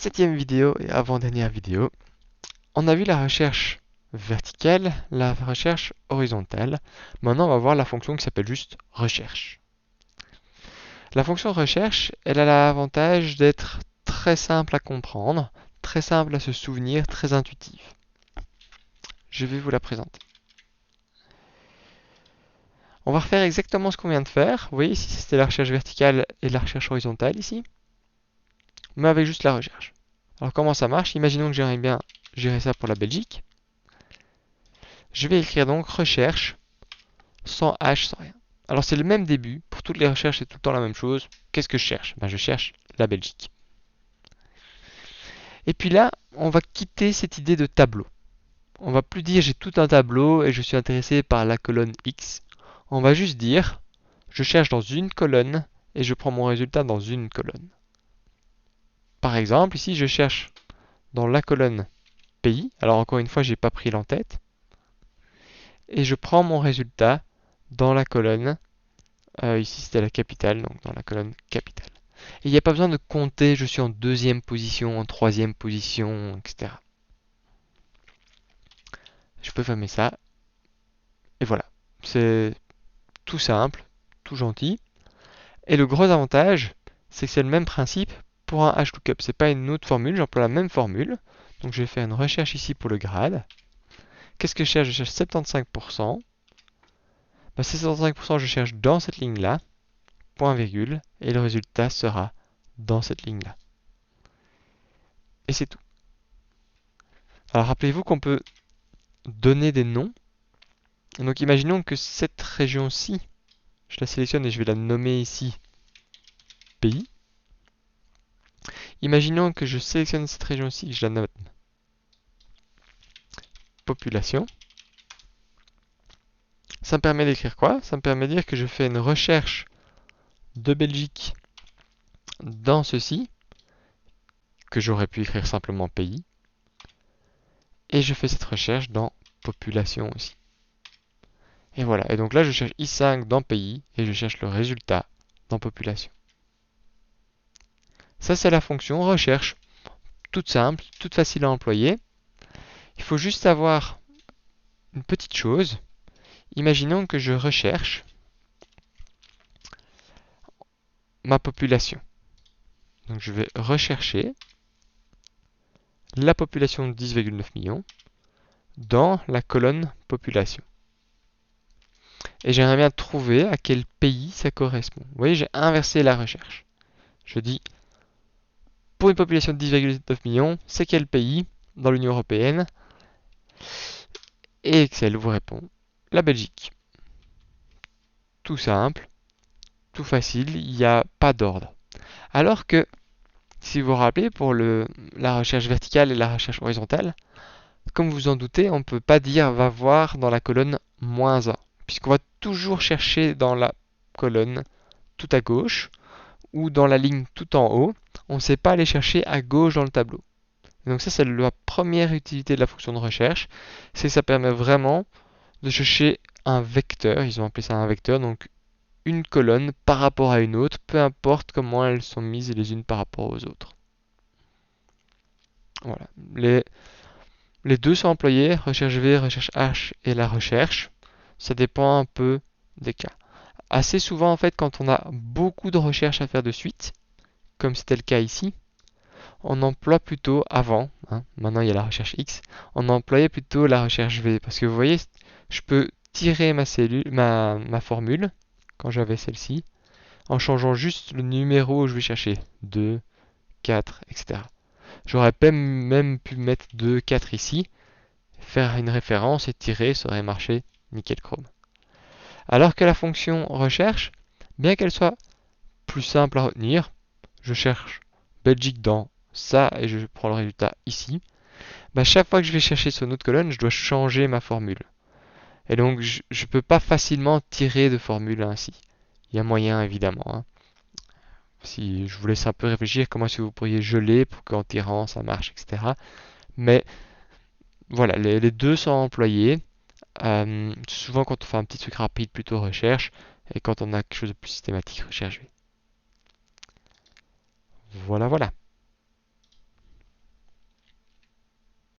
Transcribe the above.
7e vidéo et avant-dernière vidéo, on a vu la recherche verticale, la recherche horizontale. Maintenant, on va voir la fonction qui s'appelle juste recherche. La fonction recherche, elle a l'avantage d'être très simple à comprendre, très simple à se souvenir, très intuitive. Je vais vous la présenter. On va refaire exactement ce qu'on vient de faire. Vous voyez ici, c'était la recherche verticale et la recherche horizontale ici, mais avec juste la recherche. Alors comment ça marche? Imaginons que j'aimerais bien gérer ça pour la Belgique. Je vais écrire donc recherche sans H, sans rien. Alors c'est le même début, pour toutes les recherches c'est tout le temps la même chose. Qu'est-ce que je cherche? Je cherche la Belgique. Et puis là, on va quitter cette idée de tableau. On va plus dire j'ai tout un tableau et je suis intéressé par la colonne X. On va juste dire je cherche dans une colonne et je prends mon résultat dans une colonne. Par exemple, ici je cherche dans la colonne pays. Alors encore une fois, j'ai pas pris l'entête. Et je prends mon résultat dans la colonne, ici c'était la capitale, donc dans la colonne capitale. Et il n'y a pas besoin de compter, je suis en deuxième position, en troisième position, etc. Je peux fermer ça. Et voilà. C'est tout simple, tout gentil. Et le gros avantage, c'est que c'est le même principe pour un HLOOKUP. C'est pas une autre formule, j'emploie la même formule. Donc je vais faire une recherche ici pour le grade. Qu'est-ce que je cherche? Je cherche 75%. Ces 75%, je cherche dans cette ligne-là, point virgule, et le résultat sera dans cette ligne-là. Et c'est tout. Alors rappelez-vous qu'on peut donner des noms. Et donc imaginons que cette région-ci, je la sélectionne et je vais la nommer ici pays. Imaginons que je sélectionne cette région-ci et que je la nomme population. Ça me permet d'écrire quoi? Ça me permet de dire que je fais une recherche de Belgique dans ceci, que j'aurais pu écrire simplement pays. Et je fais cette recherche dans population aussi. Et voilà. Et donc là, je cherche I5 dans pays et je cherche le résultat dans population. Ça, c'est la fonction recherche. Toute simple, toute facile à employer. Il faut juste savoir une petite chose. Imaginons que je recherche ma population. Donc je vais rechercher la population de 10,9 millions dans la colonne population. Et j'aimerais bien trouver à quel pays ça correspond. Vous voyez, j'ai inversé la recherche. Je dis, pour une population de 10,9 millions, c'est quel pays dans l'Union européenne? Et Excel vous répond, la Belgique. Tout simple, tout facile, il n'y a pas d'ordre. Alors que, si vous vous rappelez, pour la recherche verticale et la recherche horizontale, comme vous en doutez, on ne peut pas dire va voir dans la colonne -1, puisqu'on va toujours chercher dans la colonne tout à gauche ou dans la ligne tout en haut. On ne sait pas aller chercher à gauche dans le tableau. Et donc ça, c'est la première utilité de la fonction de recherche, c'est que ça permet vraiment de chercher un vecteur, ils ont appelé ça un vecteur, donc une colonne par rapport à une autre, peu importe comment elles sont mises les unes par rapport aux autres. Voilà. Les deux sont employés, recherche V, recherche H et la recherche. Ça dépend un peu des cas. Assez souvent, en fait, quand on a beaucoup de recherches à faire de suite, comme c'était le cas ici, on emploie plutôt avant, maintenant il y a la recherche X, on employait plutôt la recherche V. Parce que vous voyez, je peux tirer ma formule, quand j'avais celle-ci, en changeant juste le numéro où je vais chercher. 2, 4, etc. J'aurais même pu mettre 2, 4 ici, faire une référence et tirer, ça aurait marché nickel chrome. Alors que la fonction recherche, bien qu'elle soit plus simple à retenir, je cherche Belgique dans ça et je prends le résultat ici. Chaque fois que je vais chercher sur une autre colonne, je dois changer ma formule. Et donc je ne peux pas facilement tirer de formule ainsi. Il y a moyen évidemment. Si je vous laisse un peu réfléchir, comment est-ce que vous pourriez geler pour qu'en tirant ça marche, etc. Mais voilà, les deux sont employés. Souvent quand on fait un petit truc rapide, plutôt recherche, et quand on a quelque chose de plus systématique, recherche. Voilà, voilà.